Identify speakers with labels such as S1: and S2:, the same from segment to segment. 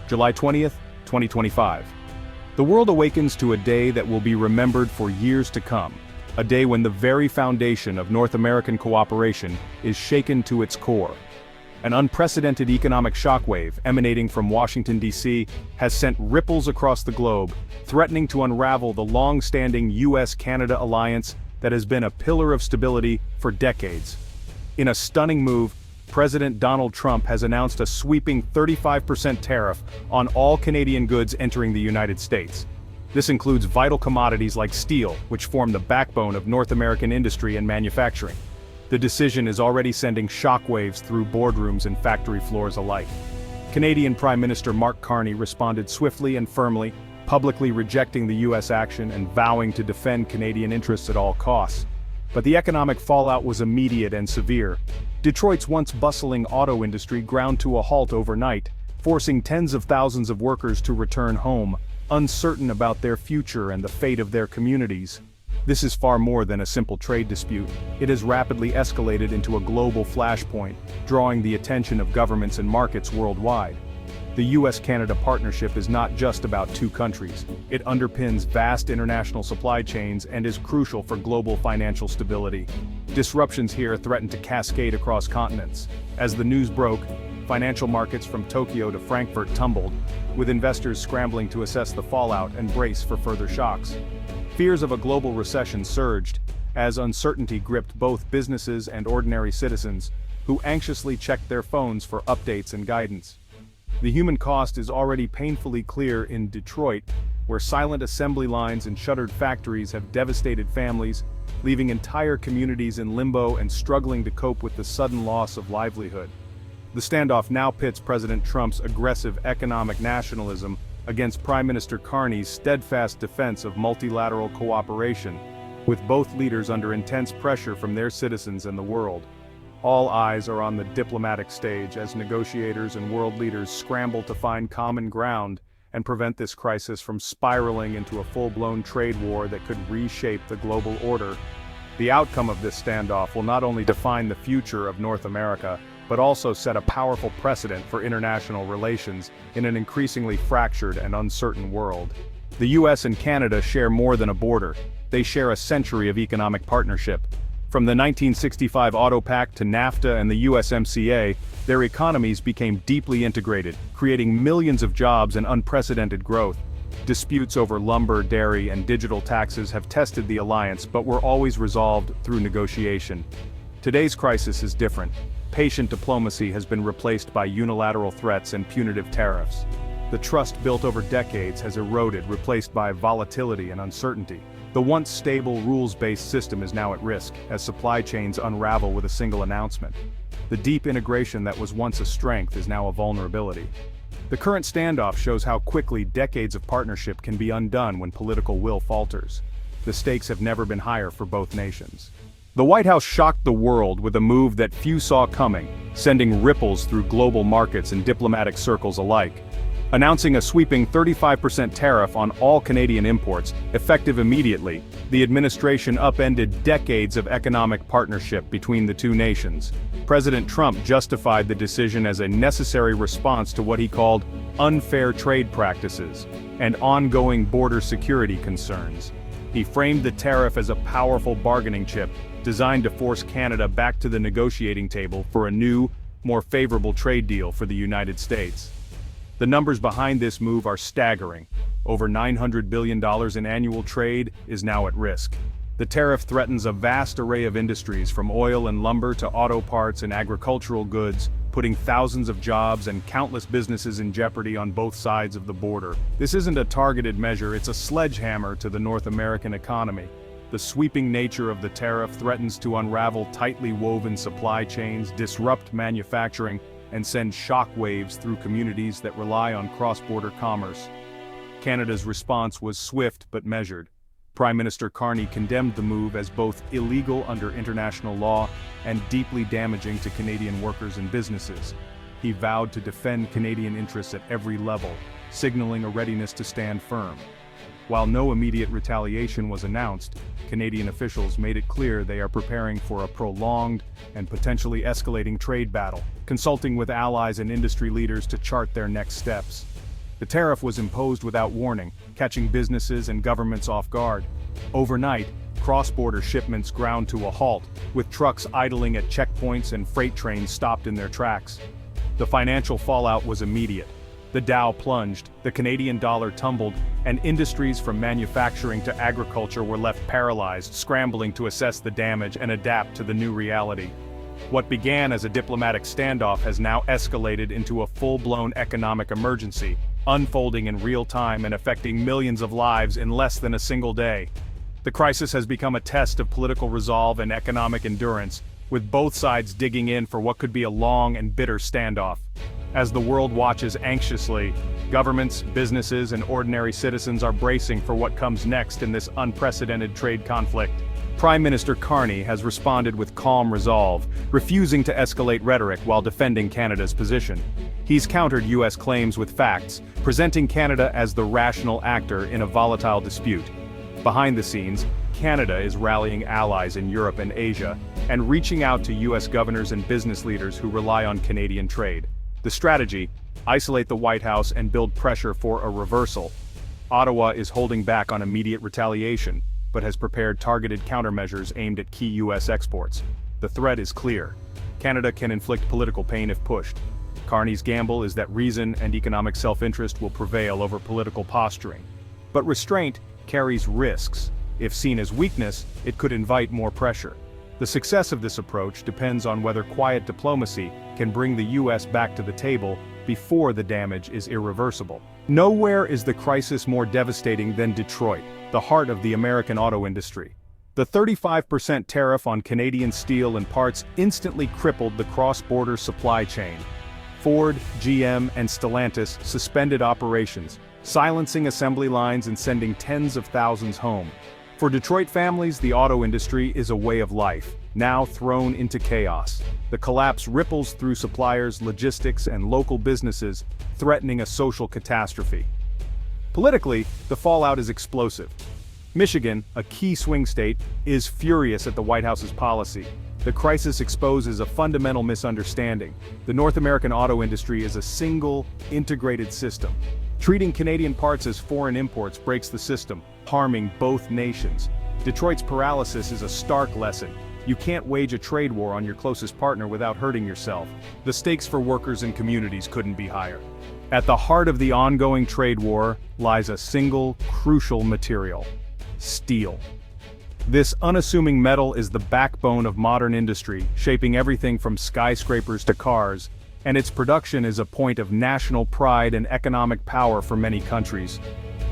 S1: July 20th, 2025. The world awakens to a day that will be remembered for years to come, a day when the very foundation of North American cooperation is shaken to its core. An unprecedented economic shockwave emanating from Washington, D.C. has sent ripples across the globe, threatening to unravel the long-standing U.S. Canada alliance that has been a pillar of stability for decades. In a stunning move, President Donald Trump has announced a sweeping 35% tariff on all Canadian goods entering the United States. This includes vital commodities like steel, which form the backbone of North American industry and manufacturing. The decision is already sending shockwaves through boardrooms and factory floors alike. Canadian Prime Minister Carney responded swiftly and firmly, publicly rejecting the U.S. action and vowing to defend Canadian interests at all costs. But the economic fallout was immediate and severe. Detroit's once bustling auto industry ground to a halt overnight, forcing tens of thousands of workers to return home, uncertain about their future and the fate of their communities. This is far more than a simple trade dispute. It has rapidly escalated into a global flashpoint, drawing the attention of governments and markets worldwide. The U.S. Canada partnership is not just about two countries. It underpins vast international supply chains and is crucial for global financial stability. Disruptions here threaten to cascade across continents. As the news broke, financial markets from Tokyo to Frankfurt tumbled, with investors scrambling to assess the fallout and brace for further shocks. Fears of a global recession surged, as uncertainty gripped both businesses and ordinary citizens, who anxiously checked their phones for updates and guidance. The human cost is already painfully clear in Detroit, where silent assembly lines and shuttered factories have devastated families, leaving entire communities in limbo and struggling to cope with the sudden loss of livelihood. The standoff now pits President Trump's aggressive economic nationalism against Prime Minister Carney's steadfast defense of multilateral cooperation, with both leaders under intense pressure from their citizens and the world. All eyes are on the diplomatic stage as negotiators and world leaders scramble to find common ground and prevent this crisis from spiraling into a full-blown trade war that could reshape the global order. The outcome of this standoff will not only define the future of North America, but also set a powerful precedent for international relations in an increasingly fractured and uncertain world. The U.S. and Canada share more than a border. They share a century of economic partnership. From the 1965 Auto Pact to NAFTA and the USMCA, their economies became deeply integrated, creating millions of jobs and unprecedented growth. Disputes over lumber, dairy, and digital taxes have tested the alliance but were always resolved through negotiation. Today's crisis is different. Patient diplomacy has been replaced by unilateral threats and punitive tariffs. The trust built over decades has eroded, replaced by volatility and uncertainty. The once stable rules-based system is now at risk, as supply chains unravel with a single announcement. The deep integration that was once a strength is now a vulnerability. The current standoff shows how quickly decades of partnership can be undone when political will falters. The stakes have never been higher for both nations. The White House shocked the world with a move that few saw coming, sending ripples through global markets and diplomatic circles alike. Announcing a sweeping 35% tariff on all Canadian imports, effective immediately, the administration upended decades of economic partnership between the two nations. President Trump justified the decision as a necessary response to what he called unfair trade practices and ongoing border security concerns. He framed the tariff as a powerful bargaining chip, designed to force Canada back to the negotiating table for a new, more favorable trade deal for the United States. The numbers behind this move are staggering. Over $900 billion in annual trade is now at risk. The tariff threatens a vast array of industries from oil and lumber to auto parts and agricultural goods, putting thousands of jobs and countless businesses in jeopardy on both sides of the border. This isn't a targeted measure, it's a sledgehammer to the North American economy. The sweeping nature of the tariff threatens to unravel tightly woven supply chains, disrupt manufacturing, and send shockwaves through communities that rely on cross-border commerce. Canada's response was swift but measured. Prime Minister Carney condemned the move as both illegal under international law and deeply damaging to Canadian workers and businesses. He vowed to defend Canadian interests at every level, signaling a readiness to stand firm. While no immediate retaliation was announced, Canadian officials made it clear they are preparing for a prolonged and potentially escalating trade battle, consulting with allies and industry leaders to chart their next steps. The tariff was imposed without warning, catching businesses and governments off guard. Overnight, cross-border shipments ground to a halt, with trucks idling at checkpoints and freight trains stopped in their tracks. The financial fallout was immediate. The Dow plunged, the Canadian dollar tumbled, and industries from manufacturing to agriculture were left paralyzed, scrambling to assess the damage and adapt to the new reality. What began as a diplomatic standoff has now escalated into a full-blown economic emergency, unfolding in real time and affecting millions of lives in less than a single day. The crisis has become a test of political resolve and economic endurance, with both sides digging in for what could be a long and bitter standoff. As the world watches anxiously, governments, businesses, and ordinary citizens are bracing for what comes next in this unprecedented trade conflict. Prime Minister Carney has responded with calm resolve, refusing to escalate rhetoric while defending Canada's position. He's countered U.S. claims with facts, presenting Canada as the rational actor in a volatile dispute. Behind the scenes, Canada is rallying allies in Europe and Asia, and reaching out to U.S. governors and business leaders who rely on Canadian trade. The strategy: isolate the White House and build pressure for a reversal. Ottawa is holding back on immediate retaliation, but has prepared targeted countermeasures aimed at key U.S. exports. The threat is clear. Canada can inflict political pain if pushed. Carney's gamble is that reason and economic self-interest will prevail over political posturing. But restraint carries risks. If seen as weakness, it could invite more pressure. The success of this approach depends on whether quiet diplomacy can bring the U.S. back to the table before the damage is irreversible. Nowhere is the crisis more devastating than Detroit, the heart of the American auto industry. The 35% tariff on Canadian steel and parts instantly crippled the cross-border supply chain. Ford, GM, and Stellantis suspended operations, silencing assembly lines and sending tens of thousands home. For Detroit families, the auto industry is a way of life, now thrown into chaos. The collapse ripples through suppliers, logistics, and local businesses, threatening a social catastrophe. Politically, the fallout is explosive. Michigan, a key swing state, is furious at the White House's policy. The crisis exposes a fundamental misunderstanding. The North American auto industry is a single, integrated system. Treating Canadian parts as foreign imports breaks the system, harming both nations. Detroit's paralysis is a stark lesson. You can't wage a trade war on your closest partner without hurting yourself. The stakes for workers and communities couldn't be higher. At the heart of the ongoing trade war lies a single, crucial material: steel. This unassuming metal is the backbone of modern industry, shaping everything from skyscrapers to cars, and its production is a point of national pride and economic power for many countries.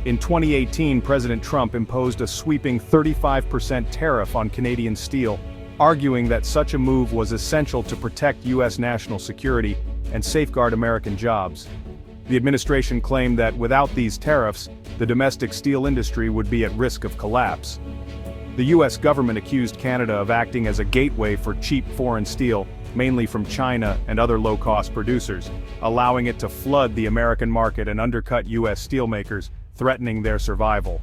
S1: In 2018, President Trump imposed a sweeping 35% tariff on Canadian steel, arguing that such a move was essential to protect U.S. national security and safeguard American jobs. The administration claimed that without these tariffs, the domestic steel industry would be at risk of collapse. The U.S. government accused Canada of acting as a gateway for cheap foreign steel, mainly from China and other low-cost producers, allowing it to flood the American market and undercut U.S. steelmakers, threatening their survival.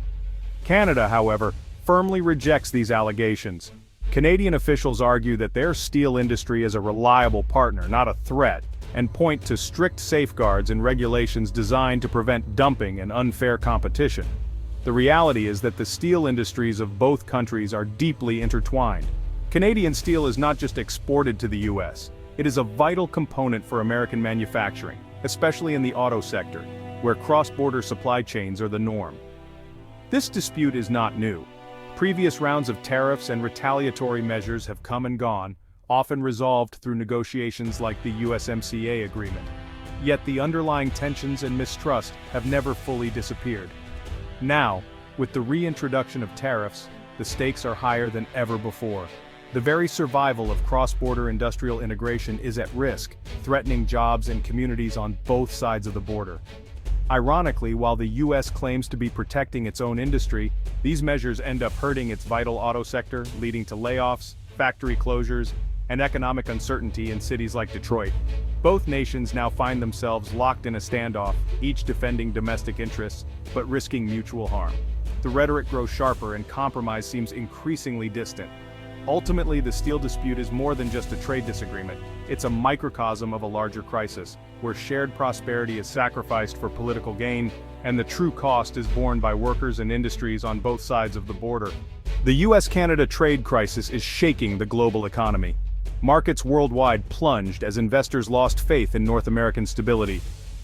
S1: Canada, however, firmly rejects these allegations. Canadian officials argue that their steel industry is a reliable partner, not a threat, and point to strict safeguards and regulations designed to prevent dumping and unfair competition. The reality is that the steel industries of both countries are deeply intertwined. Canadian steel is not just exported to the U.S., it is a vital component for American manufacturing, especially in the auto sector, where cross-border supply chains are the norm. This dispute is not new. Previous rounds of tariffs and retaliatory measures have come and gone, often resolved through negotiations like the USMCA agreement. Yet the underlying tensions and mistrust have never fully disappeared. Now, with the reintroduction of tariffs, the stakes are higher than ever before. The very survival of cross-border industrial integration is at risk, threatening jobs and communities on both sides of the border. Ironically, while the U.S. claims to be protecting its own industry, these measures end up hurting its vital auto sector, leading to layoffs, factory closures, and economic uncertainty in cities like Detroit. Both nations now find themselves locked in a standoff, each defending domestic interests, but risking mutual harm. The rhetoric grows sharper and compromise seems increasingly distant. Ultimately, the steel dispute is more than just a trade disagreement. It's a microcosm of a larger crisis, where shared prosperity is sacrificed for political gain, and the true cost is borne by workers and industries on both sides of the border. The U.S. Canada trade crisis is shaking the global economy. Markets worldwide plunged as investors lost faith in North American stability.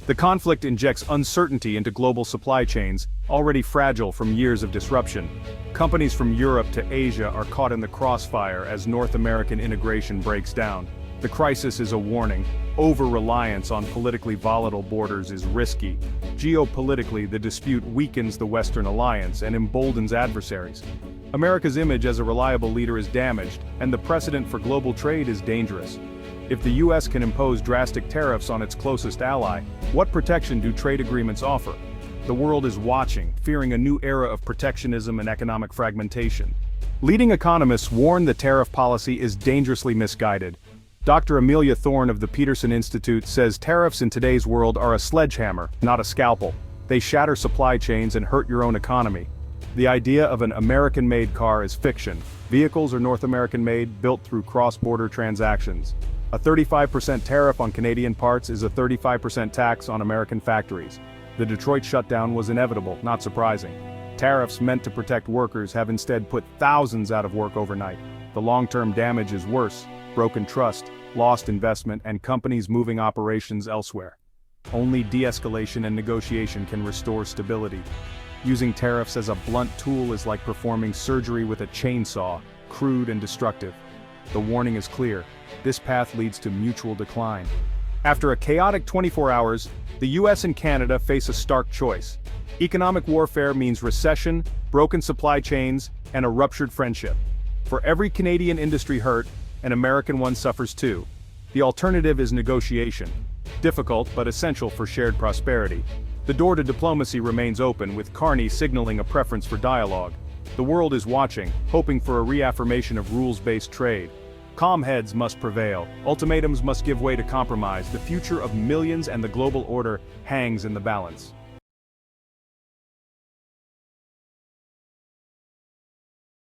S1: The conflict injects uncertainty into global supply chains, already fragile from years of disruption. Companies from Europe to Asia are caught in the crossfire as North American integration breaks down. The crisis is a warning. Over-reliance on politically volatile borders is risky. Geopolitically, the dispute weakens the Western alliance and emboldens adversaries. America's image as a reliable leader is damaged, and the precedent for global trade is dangerous. If the U.S. can impose drastic tariffs on its closest ally, what protection do trade agreements offer? The world is watching, fearing a new era of protectionism and economic fragmentation. Leading economists warn the tariff policy is dangerously misguided. Dr. Amelia Thorne of the Peterson Institute says tariffs in today's world are a sledgehammer, not a scalpel. They shatter supply chains and hurt your own economy. The idea of an American-made car is fiction. Vehicles are North American-made, built through cross-border transactions. A 35% tariff on Canadian parts is a 35% tax on American factories. The Detroit shutdown was inevitable, not surprising. Tariffs meant to protect workers have instead put thousands out of work overnight. The long-term damage is worse: broken trust, lost investment, and companies moving operations elsewhere. Only de-escalation and negotiation can restore stability. Using tariffs as a blunt tool is like performing surgery with a chainsaw, crude and destructive. The warning is clear. This path leads to mutual decline. After a chaotic 24 hours, the U.S. and Canada face a stark choice. Economic warfare means recession, broken supply chains, and a ruptured friendship. For every Canadian industry hurt, an American one suffers too. The alternative is negotiation. Difficult but essential for shared prosperity. The door to diplomacy remains open, with Carney signaling a preference for dialogue. The world is watching, hoping for a reaffirmation of rules-based trade. Calm heads must prevail. Ultimatums must give way to compromise. The future of millions and the global order hangs in the balance.